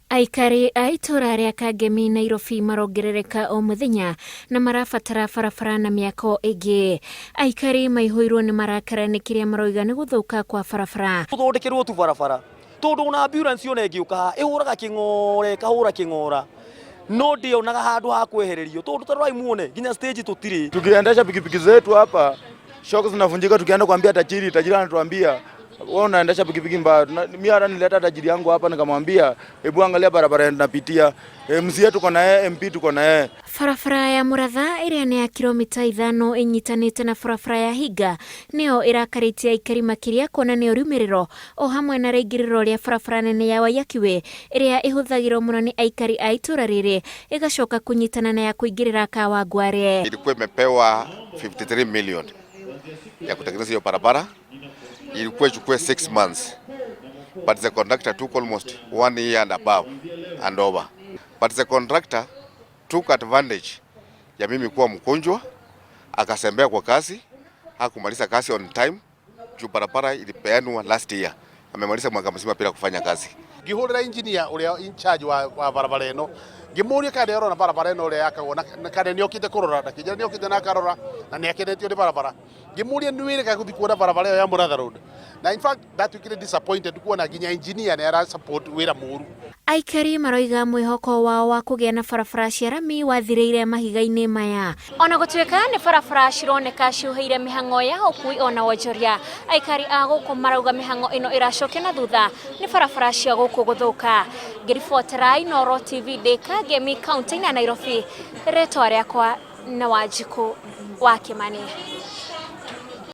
Aikari a ituura ria Kangemi Nairobi marongerereka o muthenya na marabatara barabara na miako ingi. Aikari maihuirwo ni marakara ni kiria maroiga ni guthuka kwa barabara. Tuthondekerwo tu barabara tondu na ambulance yone ngiuka ihuraga kingore kahura kingora no ndio naga handu ha kwehererio tondu tarai muone ginya stage tutiri. Tukiendesha pikipiki zetu hapa shoko zinavunjika, tukienda kuambia tajiri anatuambia wewe unaendesha pikipiki mbaya. Mimi hata nileta tajiri yangu hapa nikamwambia hebu angalia barabara tunapitia. MC tuko na yeye, MP tuko na yeye. Barabara ya Muratha iria ni ya kilomita 5 inyitanite na barabara ya Higa nio irakaritia Aikari makiria kuona ni urumiriro o hamwe na reingiriro ria barabara nene ya Waaki iria ihuthagirwo muno ni Aikari a ituura riri igacoka kunyitana na ya kuingirira Kawangware. Ilikuwa imepewa 53 million ya kutengeneza hiyo barabara. Ilikuwa ichukue 6 months, but the contractor took almost 1 year and above and over. But the contractor took advantage ya mimi kuwa mgonjwa, akasembea kwa kazi, hakumaliza kazi on time. Juu barabara ilipeanwa last year, amemaliza mwaka mzima bila kufanya kazi. Ngihurira engineer uria in charge wa barabara eno ngimuria kana yaro na barabara eno uria yakagwo na kana ni okite kurora na kijana ni okite na karora na ni akenetio ni barabara ngimuria ni wire ka kuthi kuona barabara ya Muratha road na in fact that we get disappointed kuona ginya engineer na ara support wira muru. Aikari maroiga mwihoko wao wa kugia na barabara cia rami wathireire mahiga-ini maya. Ona gutuika ni barabara cironeka ciuheire mihango ya ukui ona wonjoria. Aikari a guku marauga mihango ino iracoke na thutha ni barabara cia guku guthuka. Ngiribotera Inooro TV de Kangemi kaunti ya Nairobi. Retwa riakwa na Wanjiku Waaki.